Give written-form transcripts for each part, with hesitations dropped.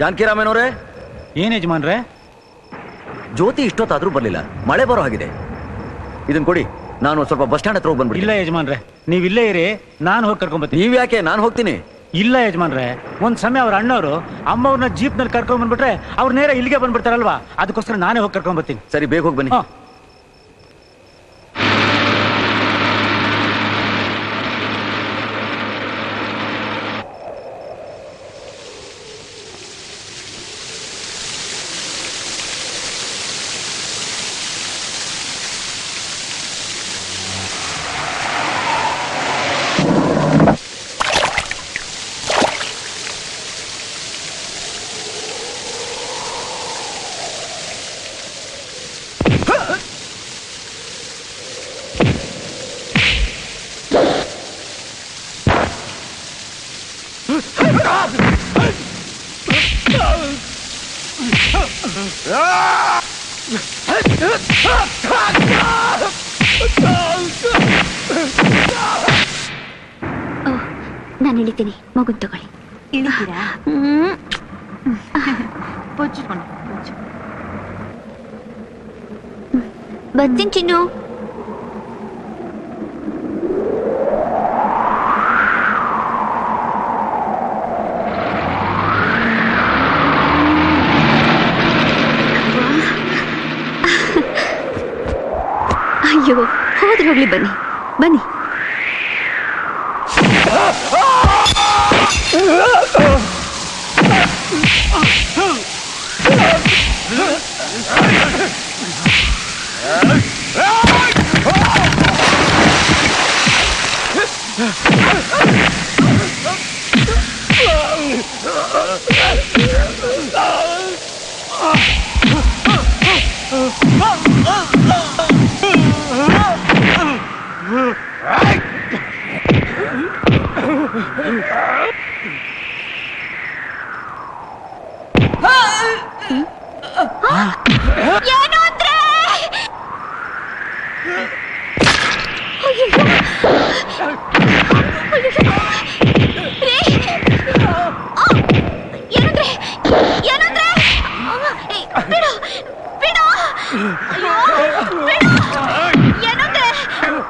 ಜಾನಕಿರಾಮನವರೇ. ಏನ್ ಯಜಮಾನ್ರೆ? ಜ್ಯೋತಿ ಇಷ್ಟೊತ್ತಾದ್ರೂ ಬರ್ಲಿಲ್ಲ, ಮಳೆ ಬರೋ ಹಾಗಿದೆ. ಇದನ್ ಕೊಡಿ, ನಾನು ಸ್ವಲ್ಪ ಬಸ್ ಸ್ಟ್ಯಾಂಡ್ ಹತ್ರ ಹೋಗಿ ಬಂದ್ಬಿಡಿ. ಇಲ್ಲ ಯಜಮಾನ್ರೆ, ನೀವ್ ಇಲ್ಲೇ ಇರಿ, ನಾನು ಹೋಗಿ ಕರ್ಕೊಂಡ್ಬರ್ತೀನಿ. ನೀವ್ ಯಾಕೆ? ನಾನು ಹೋಗ್ತೀನಿ. ಇಲ್ಲ ಯಜಮಾನ್ರೆ, ಒಂದ್ ಸಮಯ ಅವ್ರ ಅಣ್ಣವರು ಅಮ್ಮವ್ರನ್ನ ಜೀಪ್ ನಲ್ಲಿ ಕರ್ಕೊಂಡ್ ಬಂದ್ಬಿಟ್ರೆ ಅವ್ರು ನೇರ ಇಲ್ಲಿಗೆ ಬಂದ್ಬಿಡ್ತಾರಲ್ವಾ, ಅದಕ್ಕೋಸ್ಕರ ನಾನೇ ಹೋಗಿ ಕರ್ಕೊಂಡ್ ಬರ್ತೀನಿ. ಸರಿ, ಬೇಗ ಹೋಗಿ ಬನ್ನಿ. ನಾನು ಇಳಿತೀನಿ, ಮಗುನ್ ತಗೊಳ್ಳಿ. ಇಳಿತೀರಾ? ಬರ್ತೀನಿ ಚಿನ್ನು. ಅಯ್ಯೋ, ಹೋದ್ರೆ ಹೋಗ್ಲಿ, ಬನ್ನಿ ಬನ್ನಿ. ಏನು ಅಂದ್ರೆ ಏನಂದ್ರೆ ಬಿಡು ಬಿಡು, ಬಿಡು ಏನಂದ್ರೆ ಬಿಡು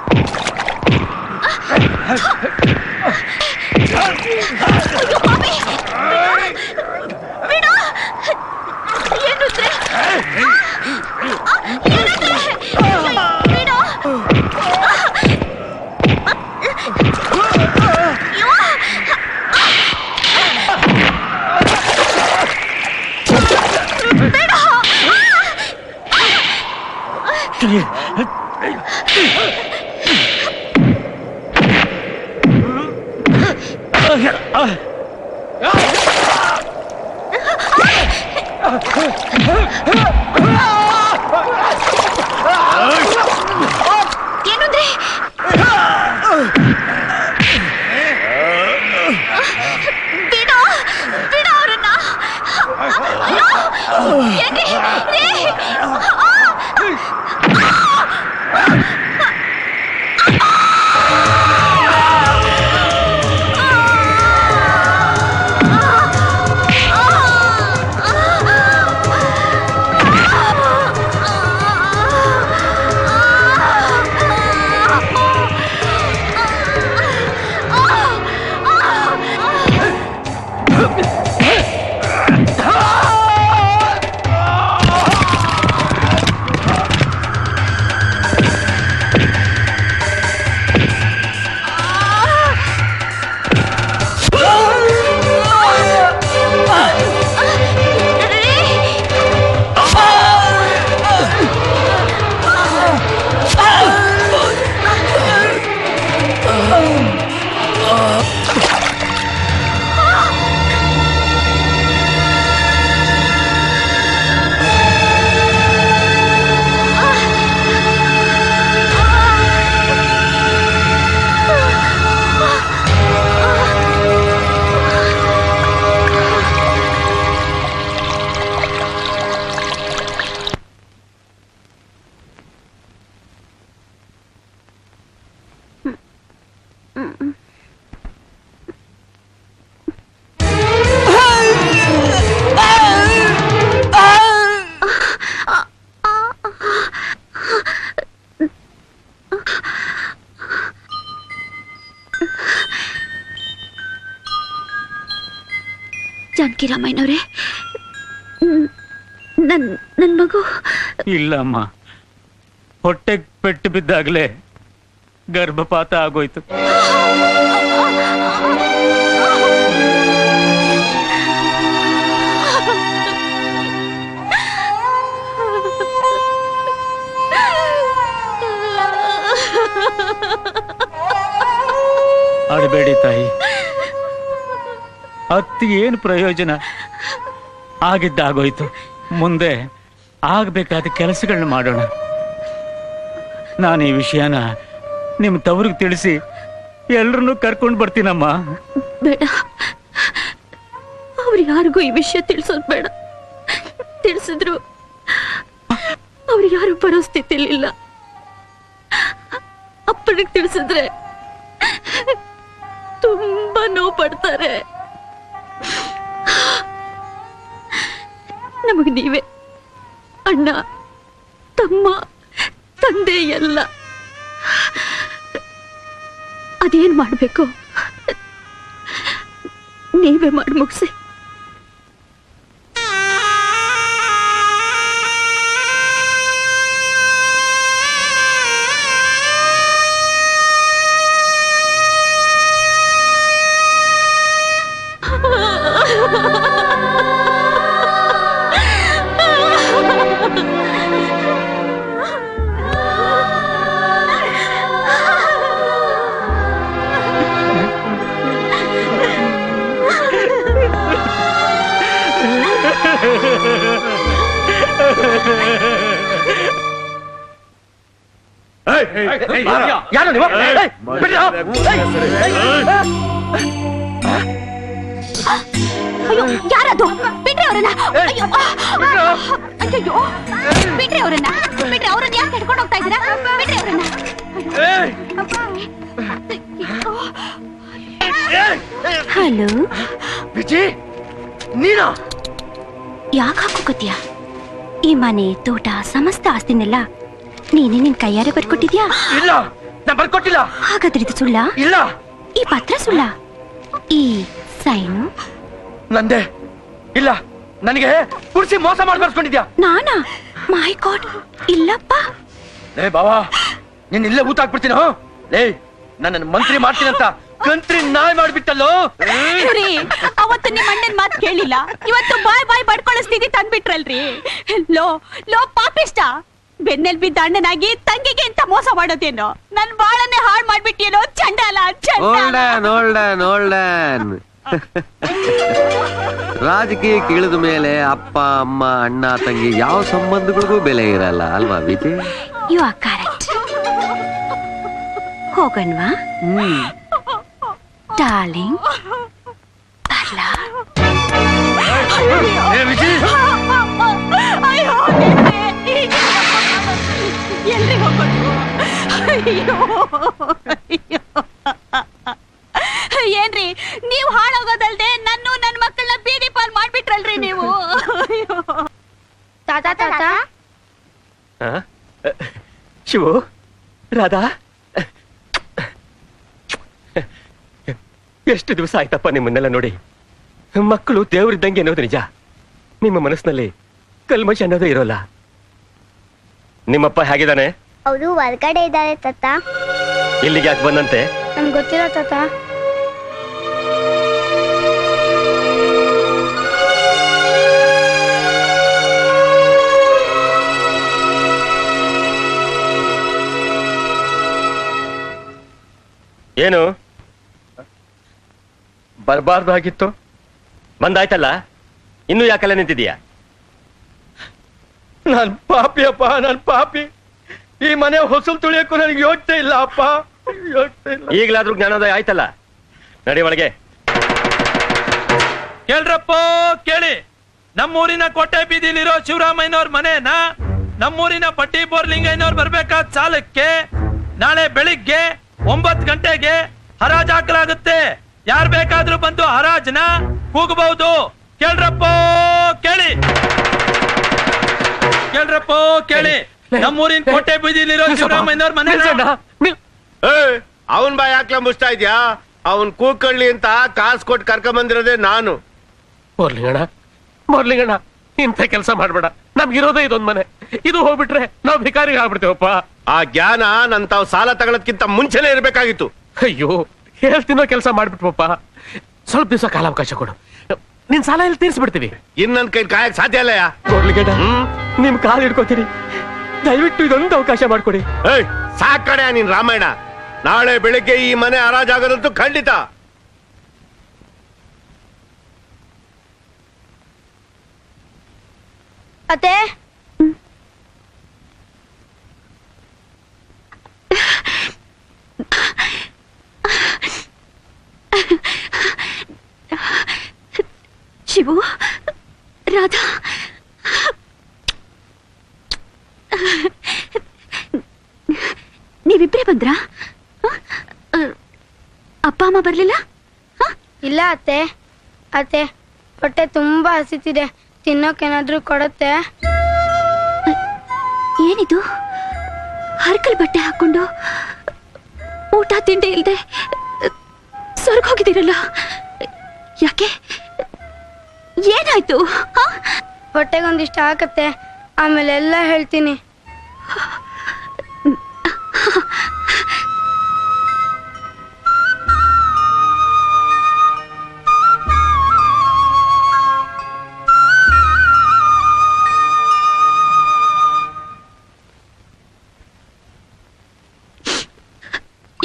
ಜಾನಕಿರಾಮಯ್ಯನವ್ರೆ, ನನ್ ಮಗು ಇಲ್ಲಮ್ಮ, ಹೊಟ್ಟೆಗೆ ಪೆಟ್ಟು ಬಿದ್ದಾಗಲೇ ಗರ್ಭಪಾತ ಆಗೋಯ್ತು. ಅಳಬೇಡಿ ತಾಯಿ, ಅತ್ತಿಗೆ ಏನು ಪ್ರಯೋಜನ? ಆಗಿದ್ದಾಗೋಯ್ತು, ಮುಂದೆ ಆಗ್ಬೇಕಾದ ಕೆಲಸಗಳನ್ನ ಮಾಡೋಣ. ನಾನು ಈ ವಿಷಯನ ನಿಮ್ಮ ತವ್ರಿಗೆ ತಿಳಿಸಿ ಎಲ್ರನ್ನೂ ಕರ್ಕೊಂಡು ಬರ್ತೀನಮ್ಮ. ಬೇಡ, ಅವ್ರು ಯಾರಿಗೂ ಈ ವಿಷಯ ತಿಳಿಸೋದು ಬೇಡ. ತಿಳಿಸಿದ್ರು ಅವ್ರು ಯಾರು ಬರೋ ಸ್ಥಿತಿಲಿಲ್ಲ. ಅಪ್ಪನಿಗೆ ತಿಳಿಸಿದ್ರೆ ತುಂಬಾ ನೋವು ಪಡ್ತಾರೆ. ನಮಗೆ ನೀವೇ ಅಣ್ಣ, ತಮ್ಮ, ತಂದೆ ಎಲ್ಲ. ಅದೇನ್ ಮಾಡ್ಬೇಕು ನೀವೇ ಮಾಡಿ ಮುಗಿಸಿ. ಯಾರು ನೀವು? ಅಯ್ಯೋ, ಯಾರದು? ಬಿಡ್ರಿ ಅವರನ್ನ. ಅಯ್ಯೋ, ಬಿಡ್ರಿ ಅವರನ್ನ. ಬಿಡ್ರಿ ಅವ್ರನ್ನ. ಯಾಕೆ ಹಿಡ್ಕೊಂಡು ಹೋಗ್ತಾ ಇದ್ದೀರಾ? ಬಿಡ್ರಿ ಅವರನ್ನ. ಹಲೋ ವಿಜಿ, ನೀನಾ? ಯಾಕೆ ಹಾಕೋಕತ್ತೀಯ? ಈ ಮನೆ, ತೋಟ, ಸಮಸ್ತ ಆಸ್ತಿನೆಲ್ಲ ನೀನೇ ನಿನ್ ಕೈಯಾರೆ ಬರ್ಕೊಟ್ಟಿದ್ಯಾ? ಇಲ್ಲ, ನಾನು ಬರ್ಕೊಟ್ಟಿಲ್ಲ. ಹಾಗಾದ್ರೆ ಇದು ಸುಳ್ಳ? ಇಲ್ಲ. ಈ ಪತ್ರ ಸುಳ್ಳ? ಈ ಸೈನು ನಂದೆ ಇಲ್ಲ. ನನಗೆ ಕುರ್ಸಿ ಮೋಸ ಮಾಡಿ ಬರ್ಸ್ಕೊಂಡಿದ್ಯಾ? ನಾನಾ? ಮೈ ಗಾಡ್, ಇಲ್ಲಪ್ಪ. ಲೇ ಬಾವಾ, ನೀನ್ ಇಲ್ಲೇ ಊಟ ಹಾಕ್ಬಿಡ್ತೀನ. ಲೇ, ನನ್ನ ಮಂತ್ರಿ ಮಾಡ್ತೀನಂತ ಕಂತ್ರಿ ನಾಯಿ ಮಾಡ್ಬಿಟ್ಟಲ್ಲೋ. ಅವತ್ತು ನಿಮ್ಮ ಅಣ್ಣನ ಮಾತು ಕೇಳಿಲ್ಲ, ಇವತ್ತು ಬಾಯ್ ಬಡ್ಕೊಳ್ಳೋ ಸ್ಥಿತಿ ತಂದ್ಬಿಟ್ರಲ್ರಿ. ಲೋ ಲೋ ಪಾಪಿಷ್ಟ, ಬೆನ್ನೆಲ್ ಬಿದ್ದ ಅಣ್ಣನಾಗಿ ತಂಗಿಗೆ ಅಂತ ಮೋಸ ಮಾಡೋದೇನೋ. ನನ್ ಬಾಳನ್ನೇ ಹಾಳು ಮಾಡ್ಬಿಟ್ಟಿಯೇನೋ ಚಂಡಾಲ. ರಾಜಕೀಯಕ್ಕೆ ಇಳಿದ ಮೇಲೆ ಅಪ್ಪ, ಅಮ್ಮ, ಅಣ್ಣ, ತಂಗಿ ಯಾವ ಸಂಬಂಧಗಳಿಗೂ ಬೆಲೆ ಇರಲ್ಲ ಅಲ್ವಾ ವಿಜಯ್? You are correct. ಹೋಗಣ್ವಾ ಡಾರ್ಲಿಂಗ್? ಬರ್ಲಾ? ಎಲ್ರಿ ಹೋಗೋದು? ಏನ್ರಿ ನೀವು ಹಾಳಾಗೋದಲ್ದೆ ನನ್ನ ಮಕ್ಕಳನ್ನ ಬೀದಿ ಪಾಲ್ ಮಾಡ್ಬಿಟ್ರಲ್ರಿ ನೀವು. ತಾತ ಶಿವು, ರಾಧಾ, ಎಷ್ಟು ದಿವಸ ಆಯ್ತಪ್ಪ ನಿಮ್ಮನ್ನೆಲ್ಲ ನೋಡಿ. ಮಕ್ಕಳು ದೇವರಿದ್ದಂಗೆ ಅನ್ನೋದು ನಿಜ. ನಿಮ್ಮ ಮನಸ್ಸಿನಲ್ಲಿ ಕಲ್ಮಶ ಅನ್ನೋದೇ ಇರೋಲ್ಲ. ನಿಮ್ಮಪ್ಪ ಹೇಗಿದ್ದಾನೆ? ಅವರು ಹೊರಗಡೆ ಇದ್ದಾರೆ ತಾತ. ಇಲ್ಲಿಗೆ ಯಾಕೆ ಬಂದಂತೆ? ನಮ್ಗೆ ಗೊತ್ತಿಲ್ಲ ತಾತ. ಏನು ಬರಬಾರ್ದಾಗಿತ್ತು, ಬಂದಾಯ್ತಲ್ಲ, ಇನ್ನೂ ಯಾಕೆಲ್ಲ ನಿಂತಿದೀಯಾ? ನಾನ್ ಪಾಪಿಯಪ್ಪ, ನಾನ್ ಪಾಪಿ. ಈ ಮನೆ ಹೊಸಲು ತುಳಿಯಕ್ಕೂ ನನಗೆ ಯೋಚನೆ ಇಲ್ಲ ಅಪ್ಪ, ಯೋಚನೆ ಇಲ್ಲ. ಈಗಲಾದ್ರೂ ಜ್ಞಾನೋದಯ ಆಯ್ತಲ್ಲ, ನಡಿ ಒಳಗೆ. ಕೇಳ್ರಪ್ಪ ಕೇಳಿ, ನಮ್ಮೂರಿನ ಕೋಟೆ ಬೀದಿಲಿರೋ ಶಿವರಾಮಯ್ಯನವ್ರ ಮನೆನ ನಮ್ಮೂರಿನ ಪಟ್ಟಿ ಬೋರ್ಲಿಂಗಯ್ಯನವ್ರು ಬರ್ಬೇಕಾದ ಸಾಲಕ್ಕೆ ನಾಳೆ ಬೆಳಿಗ್ಗೆ 9 ಗಂಟೆಗೆ ಹರಾಜ್ ಹಾಕಲಾಗುತ್ತೆ. ಯಾರು ಬೇಕಾದ್ರೂ ಬಂದು ಹರಾಜನ ಕೂಗಬಹುದು. ಕೇಳ್ರಪ್ಪ ಕೇಳಿ, ಕೇಳ್ರಪ್ಪ ಕೇಳಿ, ನಮ್ಮೂರಿನ ಕೋಟೆ ಬೀದಿಲಿರೋ ಶಿವರಾಮಯ್ಯನವ್ರ ಮನೆ. ಅವನ್ ಬಾಯ್ ಹಾಕ್ಲ ಮುಚ್ತಾ ಇದ್ಯಾ? ಅವನ್ ಕೂಕಳ್ಳಿ ಅಂತ ಕಾಸು ಕೊಟ್ಟು ಕರ್ಕೊಂಡ್ ಬಂದಿರೋದೇ ನಾನು. ಮೊರ್ಲಿಂಗಣ್ಣ ಇಂಥ ಕೆಲಸ ಮಾಡ್ಬೇಡ. ನಮ್ಗಿರೋದೇ ಇದೊಂದ್ ಮನೆ, ಇದು ಹೋಗ್ಬಿಟ್ರೆ ನಾವ್ ಭಿಕಾರಿಗೆ ಆಗ್ಬಿಡ್ತೇವಪ್ಪ. ಆ ಜ್ಞಾನ ನನ್ ತಾವ್ ಸಾಲ ತಗೊಳದ್ಕಿಂತ ಮುಂಚೆನೆ ಇರ್ಬೇಕಾಗಿತ್ತು. ಅಯ್ಯೋ ಹೇಳ್ತೀನೋ ಕೆಲಸ ಮಾಡ್ಬಿಟ್ವಪ್ಪ. ಸ್ವಲ್ಪ ದಿವಸ ಕಾಲಾವಕಾಶ ಕೊಡು, ನಿನ್ ಸಾಲ ಎಲ್ಲಿ ತೀರ್ಸ್ಬಿಡ್ತೀವಿ. ಇನ್ನೊಂದ್ ಕೈ ಕಾಯಕ್ ಸಾಧ್ಯ ಇಲ್ಲ. ಮೊರ್ಲಿಂಗಣ್ಣ ನಿಮ್ ಕಾಲ್ ಹಿಡ್ಕೋತೀನಿ, ದಯವಿಟ್ಟು ಇದೊಂದು ಅವಕಾಶ ಮಾಡ್ಕೊಡಿ. ಸಾಕಡೆ ನಿನ್ ರಾಮಾಯಣ. ನಾಳೆ ಬೆಳಿಗ್ಗೆ ಈ ಮನೆ ಹರಾಜಾಗೋದಂತೂ ಖಂಡಿತ. ಅತ್ತೆ ಶಿವು, ರಾಧಾ, ನೀವಿಬ್ರೇ ಬಂದ್ರಾ? ಅಪ್ಪ ಅಮ್ಮ ಬರ್ಲಿಲ್ಲ? ಇಲ್ಲ ಅತ್ತೆ. ಅತ್ತೆ ಹೊಟ್ಟೆ ತುಂಬಾ ಹಸಿತಿದೆ, ತಿನ್ನೋಕೇನಾದ್ರೂ ಕೊಡುತ್ತೆ? ಏನಿದು, ಹರ್ಕಲ್ ಬಟ್ಟೆ ಹಾಕೊಂಡು ಊಟ ತಿಂಡಿ ಇಲ್ದೆ ಸ್ವರ್ಗ ಹೋಗಿದ್ದೀರಲ್ಲ, ಯಾಕೆ? ಏನಾಯ್ತು? ಹೊಟ್ಟೆಗೊಂದಿಷ್ಟು ಹಾಕತ್ತೆ, ಆಮೇಲೆ ಎಲ್ಲ ಹೇಳ್ತೀನಿ.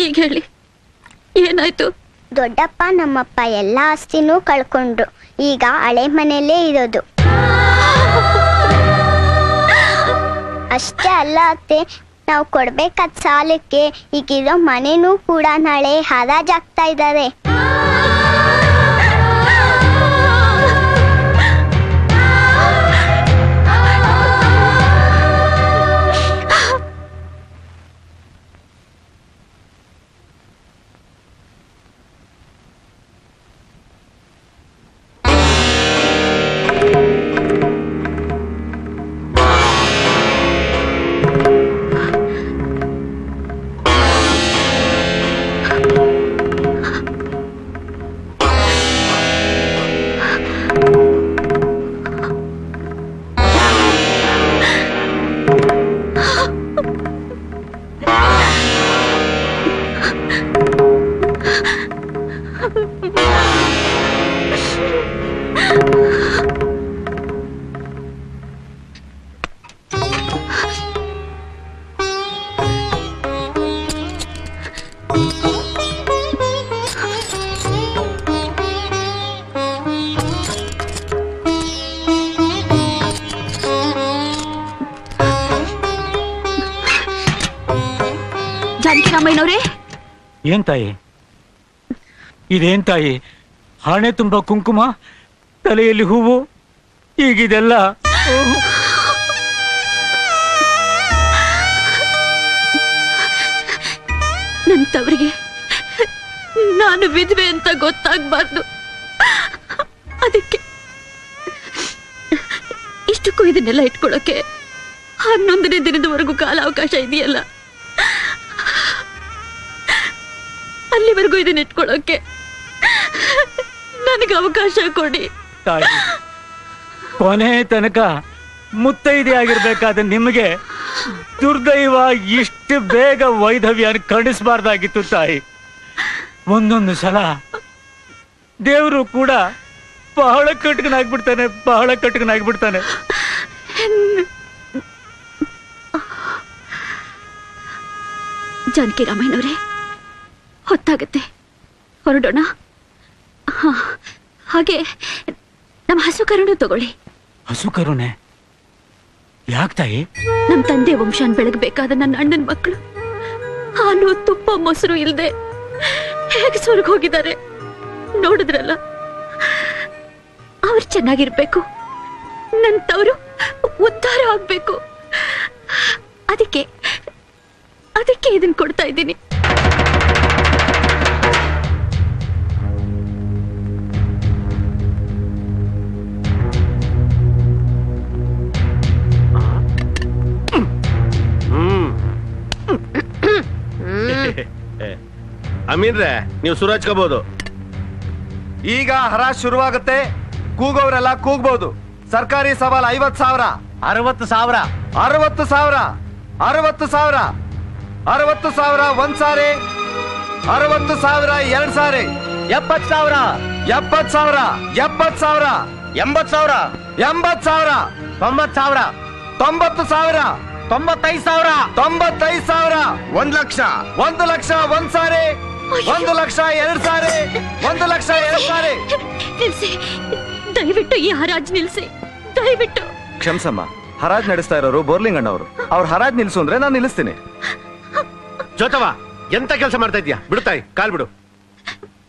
ಈಗ ಹೇಳಿ, ಏನಾಯ್ತು? ದೊಡ್ಡಪ್ಪ ನಮ್ಮಪ್ಪ ಎಲ್ಲ ಆಸ್ತಿನೂ ಕಳ್ಕೊಂಡ್ರು. ಈಗ ಹಳೆ ಮನೆಯಲ್ಲೇ ಇರೋದು. ಅಷ್ಟೇ ಅಲ್ಲ ಅತ್ತೆ, ನಾವು ಕೊಡ್ಬೇಕಾದ ಸಾಲಕ್ಕೆ ಈಗಿರೋ ಮನೆನೂ ಕೂಡ ನಾಳೆ ಹರಾಜಾಗ್ತಾ ಇದ್ದಾರೆ. ಜಾನಕಿರಾಮಯ್ಯನವ್ರೆ, ಏನ್ ತಾಯಿ ಇದೇನ್ ತಾಯಿ? ಹಣೆ ತುಂಬಾ ಕುಂಕುಮ, ತಲೆಯಲ್ಲಿ ಹೂವು, ಈಗಿದೆಲ್ಲ ನನ್ನ ತವರಿಗೆ ನಾನು ವಿಧವೆ ಅಂತ ಗೊತ್ತಾಗ್ಬಾರ್ದು. ಅದಕ್ಕೆ ಇಷ್ಟಕ್ಕೂ ಇದನ್ನೆಲ್ಲ ಇಟ್ಕೊಳ್ಳೋಕೆ 11ನೇ ದಿನದವರೆಗೂ ಕಾಲಾವಕಾಶ ಇದೆಯಲ್ಲ, ಅಲ್ಲಿವರೆಗೂ ಇದನ್ನ ಇಟ್ಕೊಳ್ಳೋಕೆ ನನಗೆ ಅವಕಾಶ ಕೊಡಿ ತಾಯಿ. ಕೊನೆ ತನಕ ಮುತ್ತೈದೆ ಆಗಿರ್ಬೇಕಾದ ನಿಮಗೆ ದುರ್ದೈವ ಇಷ್ಟು ಬೇಗ ವೈಧವ್ಯ ಕಳಿಸಬಾರ್ದಾಗಿತ್ತು ತಾಯಿ. ಒಂದೊಂದು ಸಲ ದೇವರು ಕೂಡ ಬಹಳ ಕಟಕನಾಗ್ಬಿಡ್ತಾನೆ, ಬಹಳ ಕಟಕನಾಗ್ಬಿಡ್ತಾನೆ. ಜಾನಕಿರಾಮಯ್ಯನವರೇ, ಹೊತ್ತಾಗತ್ತೆ, ಹೊರಡೋಣ. ಹಾಗೆ ನಮ್ಮ ಹಸು ಕರುಣೆ ತಗೊಳ್ಳಿ. ಹಸು ಕರುಣೆ ಯಾಕೆ ತಾಯಿ? ನಮ್ಮ ತಂದೆ ವಂಶಾನ್ ಬೆಳಗಬೇಕಾದ ನನ್ನ ಅಣ್ಣನ ಮಕ್ಕಳು ಹಾಲು ತುಪ್ಪ ಮೊಸರು ಇಲ್ದೆ ಹೇಗೆ ಸ್ವರ್ಗ ಹೋಗಿದ್ದಾರೆ ನೋಡಿದ್ರಲ್ಲ. ಅವ್ರು ಚೆನ್ನಾಗಿರ್ಬೇಕು, ನನ್ನ ತವರು ಉದ್ಧಾರ ಆಗ್ಬೇಕು. ಅದಕ್ಕೆ ಇದನ್ನ ಕೊಡ್ತಾ ಇದ್ದೀನಿ. ಅಮೀನ್ರೆ, ನೀವು ಸುರಾಜ್ಕೋಬಹುದು. ಈಗ ಹರಾಜ್ ಶುರುವಾಗುತ್ತೆ. ಕೂಗೋರೆಲ್ಲ ಕೂಗ್ಬಹುದು. ಸರ್ಕಾರಿ ಸವಾಲ್ 50,000. 60,000. 60,000. 60,000. 60,000 ಒಂದ್ ಸಾರಿ. 60,000 ಎರಡ್ ಸಾರಿ. 70,000. 70,000. 70,000. 80,000. 80,000. 90,000. 90,000. 95,000. 95,000. 1 ಲಕ್ಷ. 1 ಲಕ್ಷ ಒಂದ್ ಸಾರಿ. 1 ಲಕ್ಷ ಎರಡ್ ಸಾರಿ. 1 ಲಕ್ಷ ಎರಡ್ ಸಾರಿ. ನಿಲ್ಸಿ, ದಯವಿಟ್ಟು ಈ ಹರಾಜ್ ನಿಲ್ಸಿ, ದಯವಿಟ್ಟು. ಕ್ಷಮ್ಸಮ್ಮ, ಹರಾಜ್ ನಡೆಸ್ತಾ ಇರೋರು ಬೋರ್ಲಿಂಗ್ ಅಣ್ಣವರು. ಅವ್ರ ಹರಾಜ್ ನಿಲ್ಸು ಅಂದ್ರೆ ನಾನು ನಿಲ್ಲಿಸ್ತೀನಿ. ಜೋತವ, ಎಂತ ಕೆಲಸ ಮಾಡ್ತಾ ಇದ್ಯಾ? ಬಿಡುತ್ತಾಯಿ, ಕಾಲ್ ಬಿಡು.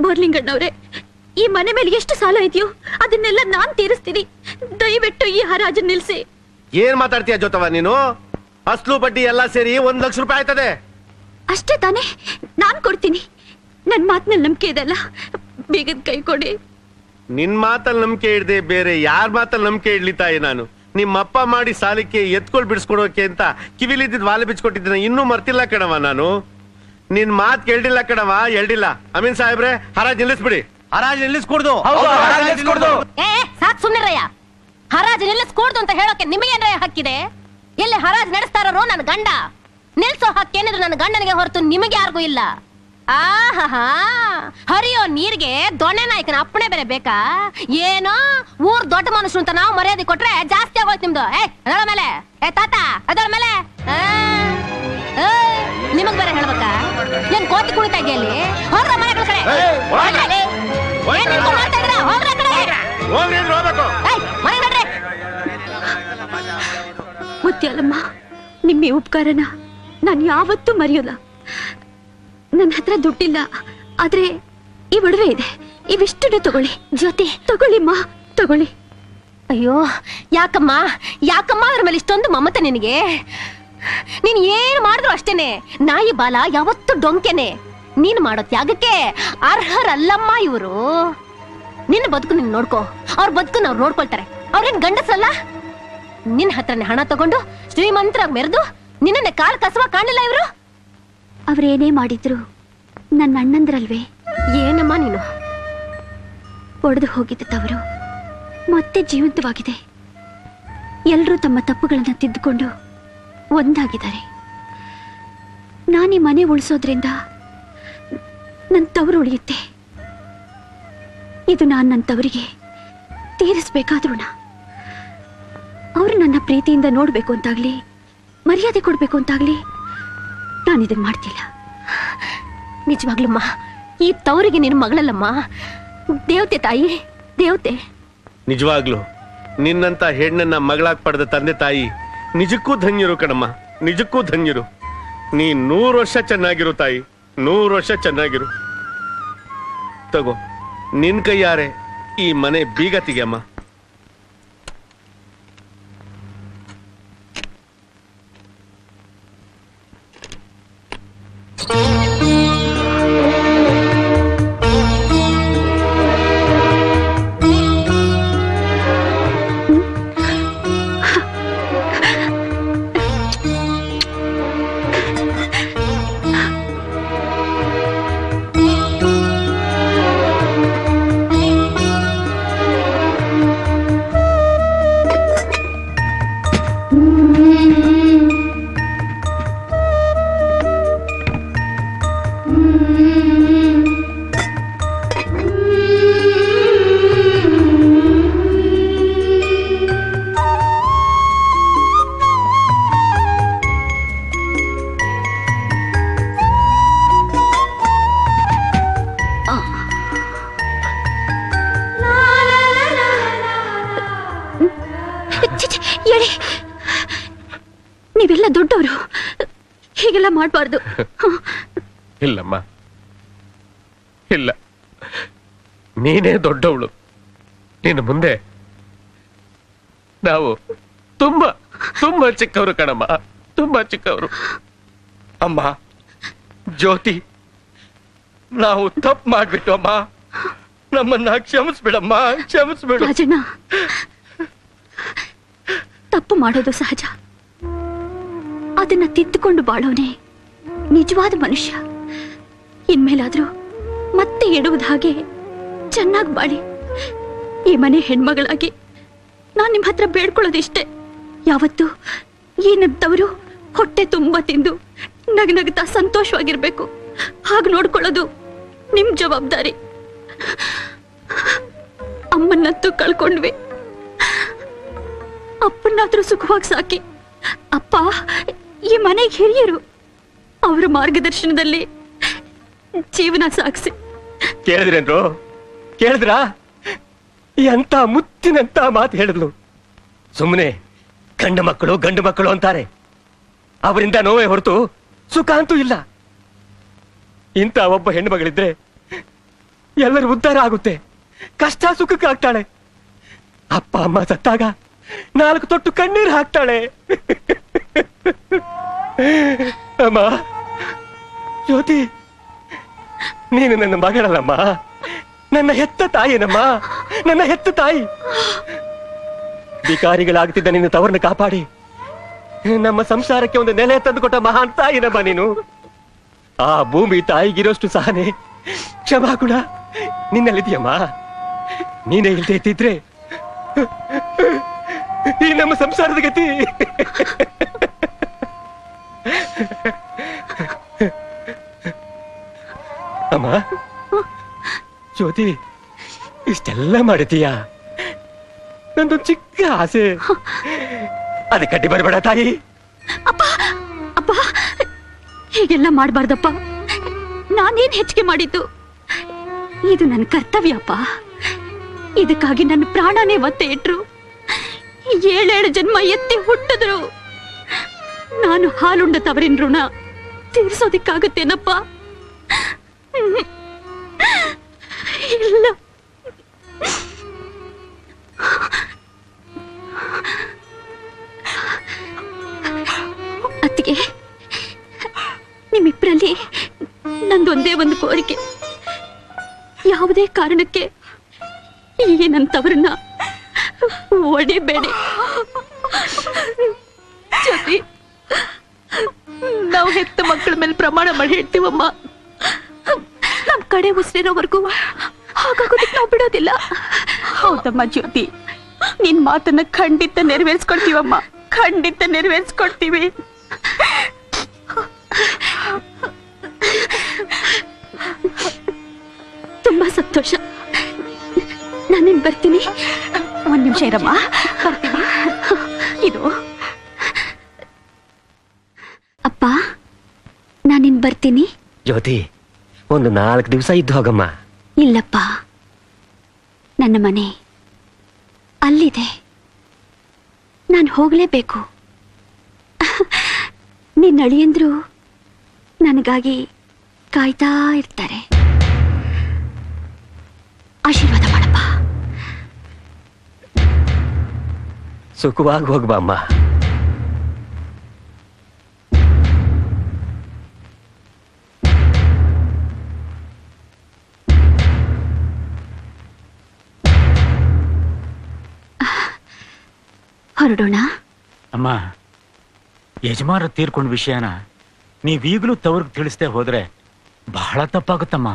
ಬೋರ್ಲಿಂಗಣ್ಣವ್ರೆ, ಈ ಮನೆ ಮೇಲೆ ಎಷ್ಟು ಸಾಲ ಇದೆಯೋ ಅದನ್ನೆಲ್ಲ ನಾನ್ ತೀರಿಸ್ತೀನಿ. ದಯವಿಟ್ಟು ಈ ಹರಾಜ್ ನಿಲ್ಸಿ. ಏನ್ ಮಾತಾಡ್ತೀಯ ಜೋತವ ನೀನು? ಅಸ್ಲು ಬಡ್ಡಿ ಎಲ್ಲ ಸೇರಿ 1 ಲಕ್ಷ ರೂಪಾಯಿ ಆಯ್ತದೆ. ಅಷ್ಟೇ ತಾನೇ? ನಾನ್ ಕೊಡ್ತೀನಿ. ನನ್ ಮಾತ್ನಲ್ಲಿ ನಂಬಿಕೆ ಇದೆಲ್ಲ, ಬೇಗದ ಕೈ ಕೊಡಿ. ನಿನ್ ಮಾತಲ್ಲಿ ನಂಬಿಕೆ ಇಡ್ದೆ ಬೇರೆ ಯಾರ ಮಾತಲ್ಲಿ ನಂಬಿಕೆ ಇಡ್ಲಿ ತಾಯಿ? ನಾನು ನಿಮ್ಮಪ್ಪ ಮಾಡಿ ಸಾಲಕ್ಕೆ ಎತ್ಕೊಳ್ ಬಿಡಿಸ್ಕೊಡೋಕೆ ಅಂತ ಕಿವಿಲಿದ್ದಿದ್ ವಾಲೆ ಬಿಚ್ಕೊಟ್ಟಿದ್ದೀನಿ, ಇನ್ನೂ ಮರ್ತಿಲ್ಲ ಕಣವ ನಾನು. ನಿನ್ ಮಾತ್ ಕೇಳಿಲ್ಲ ಕಣವ, ಎಲ್ಡಿಲ್ಲ. ಅಮೀನ್ ಸಾಹೇಬ್ರೆ, ಹರಾಜ್ ನಿಲ್ಲಿಸ್ಬಿಡಿ. ಹರಾಜ್ ನಿಲ್ಲಿಸ್ಕೊಡ್ದು. ಸಾಕ್ ಸುಮ್ನಿರಯ್ಯ. ಹರಾಜ್ ನಿಲ್ಲಿಸ್ಕೊಡ್ದು ಅಂತ ಹೇಳೋಕೆ ನಿಮಗೇನ್ರಯ್ಯ ಹಕ್ಕಿದೆ? ಎಲ್ಲಿ ಹರಾಜ್ ನಡೆಸ್ತಾ ಇರೋರು ನನ್ನ ಗಂಡ. ನಿಲ್ಸೋ ಹಕ್ಕೇನಿದ್ರು ನನ್ನ ಗಂಡನಿಗೆ ಹೊರತು ನಿಮಗೆ ಯಾರಿಗೂ ಇಲ್ಲ. ಆಹಾ, ಹರಿಯೋ ನೀರ್ಗೆ ದೊಣ್ಣೆ ನಾಯಕನ ಅಪ್ಪಣೆ ಬೇರೆ ಬೇಕಾ? ಏನೋ ಊರ್ ದೊಡ್ಡ ಮನುಷ್ಯರು ಅಂತ ನಾವು ಮರ್ಯಾದೆ ಕೊಟ್ರೆ ಜಾಸ್ತಿ ಆಗೋಯ್ತು ನಿಮ್ದು. ಅದರ ಮೇಲೆ ತಾತ, ಅದರ ಮೇಲೆ ನಿಮಗ್ ಬೇರೆ ಹೇಳ್ಬೇಕಾ? ಏನ್ ಕೋತಿ ಕುಣಿತಾ ಇದೆಯಾ ಅಲ್ಲಿ? ಹೊರ ಮನೆಗಳ ಕಡೆ ಮುತ್ಯಾಲಮ್ಮ, ನಿಮ್ಮ ಈ ಉಪಕಾರನ ನಾನು ಯಾವತ್ತೂ ಮರೆಯೋಲ್ಲ. ನನ್ನ ಹತ್ರ ದುಡ್ಡಿಲ್ಲ, ಆದ್ರೆ ಈ ಒಡವೆ ಇದೆ. ಇವಿಷ್ಟು ತಗೊಳ್ಳಿ. ಜ್ಯೋತಿ, ತಗೊಳ್ಳಿಮ್ಮ, ತಗೊಳ್ಳಿ. ಅಯ್ಯೋ, ಯಾಕಮ್ಮ ಯಾಕಮ್ಮ ಅವ್ರ ಮೇಲೆ ಇಷ್ಟೊಂದು ಮಮತೆ ನಿನಗೆ? ನೀನ್ ಏನ್ ಮಾಡಿದ್ರು ಅಷ್ಟೇನೆ. ನಾಯಿ ಬಾಲ ಯಾವತ್ತು ಡೊಂಕೆನೆ. ನೀನ್ ಮಾಡೋ ತ್ಯಾಗಕ್ಕೆ ಅರ್ಹರಲ್ಲಮ್ಮ ಇವರು. ನಿನ್ನ ಬದುಕು ನೀನ್ ನೋಡ್ಕೋ, ಅವ್ರ ಬದುಕು ಅವ್ರು ನೋಡ್ಕೊಳ್ತಾರೆ. ಅವ್ರೇನ್ ಗಂಡಸಲ್ಲ? ನಿನ್ ಹತ್ರನೇ ಹಣ ತಗೊಂಡು ಶ್ರೀಮಂತರಾಗಿ ಮೆರೆದು ನಿನ್ನೆ ಕಾಲ್ ಕಸವ ಕಾಣಲಿಲ್ಲ ಇವರು? ಅವ್ರೇನೇ ಮಾಡಿದ್ರು ನನ್ನ ಅಣ್ಣಂದ್ರಲ್ವೇ? ಏನಮ್ಮ ನೀನು? ಒಡೆದು ಹೋಗಿದ್ದ ತವರು ಮತ್ತೆ ಜೀವಂತವಾಗಿದೆ. ಎಲ್ರೂ ತಮ್ಮ ತಪ್ಪುಗಳನ್ನ ತಿದ್ದುಕೊಂಡು ಒಂದಾಗಿದ್ದಾರೆ. ನಾನೀ ಮನೆ ಉಳಿಸೋದ್ರಿಂದ ನನ್ನ ತವರು ಉಳಿಯುತ್ತೆ. ಇದು ನಾನು ನನ್ನ ತವರಿಗೆ ತೀರಿಸ್ಬೇಕಾದ ಋಣ. ಅವರು ನನ್ನ ಪ್ರೀತಿಯಿಂದ ನೋಡ್ಬೇಕು ಅಂತಾಗ್ಲಿ, ಮರ್ಯಾದೆ ಕೊಡ್ಬೇಕು ಅಂತಾಗ್ಲಿ ನಾನು ಇದನ್ನ ಮಾಡ್ತಿಲ್ಲ. ನಿಜವಾಗ್ಲಮ್ಮ, ಈ ತವರಿಗೆ ನಿನ್ನ ಮಗಳಲ್ಲಮ್ಮ, ದೇವತೆ ತಾಯಿ, ದೇವತೆ. ನಿಜವಾಗ್ಲು ನಿನ್ನಂತ ಹೆಣ್ಣನ್ನ ಮಗಳಾಗ್ ಪಡೆದ ತಂದೆ ತಾಯಿ ನಿಜಕ್ಕೂ ಧನ್ಯರು ಕಣಮ್ಮ, ನಿಜಕ್ಕೂ ಧನ್ಯರು. ನೀ 100 ವರ್ಷ ಚೆನ್ನಾಗಿರು ತಾಯಿ, 100 ವರ್ಷ ಚೆನ್ನಾಗಿರು. ತಗೋ, ನಿನ್ ಕೈಯಾರೆ ಈ ಮನೆ ಬೀಗ ತೆಗೆಯಮ್ಮ. ನೀವೆಲ್ಲ ದೊಡ್ಡವರು, ಹೀಗೆಲ್ಲ ಮಾಡಬಾರ್ದು. ಇಲ್ಲಮ್ಮ, ಇಲ್ಲ, ನೀನೇ ದೊಡ್ಡವಳು. ನಿನ್ನ ಮುಂದೆ ನಾವು ತುಂಬಾ ತುಂಬಾ ಚಿಕ್ಕವರು ಕಣಮ್ಮ, ತುಂಬಾ ಚಿಕ್ಕವರು. ಅಮ್ಮ, ಜ್ಯೋತಿ, ನಾವು ತಪ್ಪು ಮಾಡ್ಬಿಟ್ಟು ಅಮ್ಮ, ನಮ್ಮನ್ನ ಕ್ಷಮಿಸ್ಬಿಡಮ್ಮ, ಕ್ಷಮಿಸ್ಬಿಡು. ರಾಜಣ್ಣ, ತಪ್ಪು ಮಾಡೋದು ಸಹಜ. ಅದನ್ನ ತಿದ್ದುಕೊಂಡು ಬಾಳೋನೆ ನಿಜವಾದ ಮನುಷ್ಯ. ಇನ್ಮೇಲಾದ್ರೂ ಮತ್ತೆ ಎಡುವುದು ಹಾಗೆ ಚೆನ್ನಾಗಿ ಬಾಳಿ. ಈ ಮನೆ ಹೆಣ್ಮಗಳಾಗಿ ನಾನ್ ನಿಮ್ ಹತ್ರ ಬೇಡ್ಕೊಳ್ಳೋದಿಷ್ಟೇ, ಯಾವತ್ತು ಏನಂತವರು ಹೊಟ್ಟೆ ತುಂಬಾ ತಿಂದು ನಗ್ನಗ್ತಾ ಸಂತೋಷವಾಗಿರ್ಬೇಕು, ಹಾಗೆ ನೋಡ್ಕೊಳ್ಳೋದು ನಿಮ್ ಜವಾಬ್ದಾರಿ. ಅಮ್ಮನ್ನಂತೂ ಕಳ್ಕೊಂಡ್ವಿ, ಅಪ್ಪನ್ನಾದ್ರೂ ಸುಖವಾಗಿ ಸಾಕಿ. ಅಪ್ಪ ಈ ಮನೆಗೆ ಹಿರಿಯರು, ಅವರ ಮಾರ್ಗದರ್ಶನದಲ್ಲಿ ಜೀವನ ಸಾಗಿಸಿ. ಕೇಳಿದ್ರೇನ್ರು? ಕೇಳಿದ್ರಾ? ಎಂತ ಮುತ್ತಿನಂತ ಮಾತು ಹೇಳಿದ್ಲು. ಸುಮ್ಮನೆ ಗಂಡು ಮಕ್ಕಳು ಅಂತಾರೆ, ಅವರಿಂದ ನೋವೇ ಹೊರತು ಸುಖ ಅಂತೂ ಇಲ್ಲ. ಇಂಥ ಒಬ್ಬ ಹೆಣ್ಣು ಮಗಳಿದ್ರೆ ಎಲ್ಲರೂ ಉದ್ಧಾರ ಆಗುತ್ತೆ, ಕಷ್ಟ ಸುಖಕ್ಕೆ ಆಗ್ತಾಳೆ. ಅಪ್ಪ ಅಮ್ಮ ಸತ್ತಾಗ 4 ತೊಟ್ಟು ಕಣ್ಣೀರು ಹಾಕ್ತಾಳೆ. ಅಮ್ಮ ಜ್ಯೋತಿ, ನೀನು ನನ್ನ ಮಗಳಲ್ಲಮ್ಮ, ನನ್ನ ಹೆತ್ತ ತಾಯಿನಮ್ಮ, ನನ್ನ ಹೆತ್ತ ತಾಯಿ. ಭಿಕಾರಿಗಳಾಗ್ತಿದ್ದ ನಿನ್ನ ತವರನ್ನ ಕಾಪಾಡಿ ನಮ್ಮ ಸಂಸಾರಕ್ಕೆ ಒಂದು ನೆಲೆ ತಂದುಕೊಟ್ಟ ಮಹಾನ್ ತಾಯಿನಮ್ಮ ನೀನು. ಆ ಭೂಮಿ ತಾಯಿಗಿರೋಷ್ಟು ಸಹನೆ, ಕ್ಷಮಾಗುಣ ನಿನ್ನಲ್ಲಿದೆಯಮ್ಮ. ನೀನೇ ಇಲ್ದೇ ಇದ್ದಿದ್ರೆ ಈ ನಮ್ಮ ಸಂಸಾರದ ಗತಿ. ಅಮ್ಮ ಜ್ಯೋತಿ, ಇಷ್ಟೆಲ್ಲ ಮಾಡಿದೀಯ, ನಂದೊಂದು ಚಿಕ್ಕ ಆಸೆ, ಅದಕ್ಕೆ ಅಡ್ಡಿ ಬರಬೇಡ ತಾಯಿ. ಅಪ್ಪ ಅಪ್ಪ, ಹೀಗೆಲ್ಲ ಮಾಡಬಾರ್ದಪ್ಪ. ನಾನೇನ್ ಹೆಚ್ಚಿಗೆ ಮಾಡಿದ್ದು? ಇದು ನನ್ನ ಕರ್ತವ್ಯ ಅಪ್ಪ. ಇದಕ್ಕಾಗಿ ನನ್ನ ಪ್ರಾಣನೇ ಒತ್ತೆ ಇಟ್ರು, 7 ಜನ್ಮ ಎತ್ತಿ ಹುಟ್ಟಿದ್ರು. ನಾನು ಹಾಲುಂಡ ತವರಿನ ಋಣ ತೀರ್ಸೋದಿಕ್ಕಾಗತ್ತೇನಪ್ಪ? ಇಲ್ಲ. ಅತ್ತಿಗೆ, ನಿಮ್ಮಿಬ್ಬರಲ್ಲಿ ನಂದೊಂದೇ ಒಂದು ಕೋರಿಕೆ, ಯಾವುದೇ ಕಾರಣಕ್ಕೆ ಈ ನಂತವರನ್ನ ಒಡಿಬೇಡಿ. ಜ್ಯೋತಿ, ನಾವು ಹೆತ್ತ ಮಕ್ಕಳ ಮೇಲೆ ಪ್ರಮಾಣ ಮಾಡಿ ಹೇಳ್ತೀವಮ್ಮ, ನಮ್ ಕಡೆ ಉಸಿರಿರೋವರೆಗೂ ಹಾಗಾಗೋದಕ್ಕೆ ನಾವು ಬಿಡೋದಿಲ್ಲ. ಹೌದಮ್ಮ ಜ್ಯೋತಿ, ನಿನ್ ಮಾತನ್ನ ಖಂಡಿತ ನೆರವೇರಿಸ್ಕೊಡ್ತೀವಮ್ಮ, ಖಂಡಿತ ನೆರವೇರಿಸ್ಕೊಡ್ತೀವಿ. ತುಂಬಾ ಸಂತೋಷ. ನಾನೇನ್ ಬರ್ತೀನಿ. 1 ನಿಮಿಷ ಇರಮ್ಮ, ಬರ್ತೀನಿ. ಇದು ಅಪ್ಪ, ನಾನಿನ್ ಬರ್ತೀನಿ. ಜ್ಯೋತಿ, ಒಂದು 4 ದಿವಸ ಇದ್ದು ಹೋಗಮ್ಮ. ಇಲ್ಲಪ್ಪ, ನನ್ನ ಮನೆ ಅಲ್ಲಿದೆ, ನಾನು ಹೋಗ್ಲೇಬೇಕು. ನಿನ್ನ ಅಳಿಯಂದ್ರು ನನಗಾಗಿ ಕಾಯ್ತಾ ಇರ್ತಾರೆ. ಆಶೀರ್ವಾದ ಮಾಡಪ್ಪ. ಸುಖವಾಗಿ ಹೋಗ್ಬಾ ಅಮ್ಮ. ಹೊರಡೋಣ. ಅಮ್ಮ, ಯಜಮಾನ ತೀರ್ಕೊಂಡ ವಿಷಯನ ನೀವೀಗಲೂ ತವ್ರಿಗೆ ತಿಳಿಸ್ದೆ ಹೋದ್ರೆ ಬಹಳ ತಪ್ಪಾಗುತ್ತಮ್ಮ.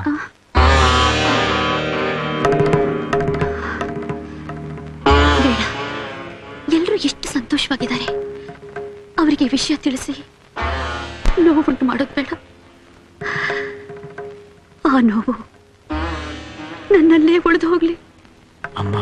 ಬೇಡ, ಎಲ್ರೂ ಎಷ್ಟು ಸಂತೋಷವಾಗಿದ್ದಾರೆ, ಅವರಿಗೆ ವಿಷಯ ತಿಳಿಸಿ ನೋವುಂಟು ಮಾಡೋದು ಬೇಡ. ಆ ನೋವು ನನ್ನಲ್ಲೇ ಉಳಿದು ಹೋಗ್ಲಿ. ಅಮ್ಮ,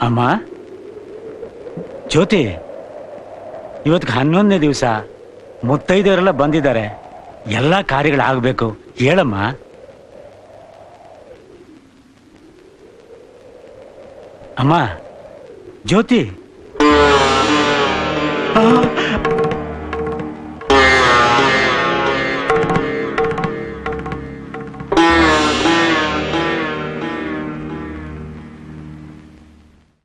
ಅಮ್ಮ ಜ್ಯೋತಿ, ಇವತ್ತಿಗೆ 11ನೇ ದಿವಸ, ಮುತ್ತೈದೆಯವರೆಲ್ಲ ಬಂದಿದ್ದಾರೆ, ಎಲ್ಲ ಕಾರ್ಯಗಳಾಗಬೇಕು. ಹೇಳಮ್ಮ. ಅಮ್ಮ, ಜ್ಯೋತಿ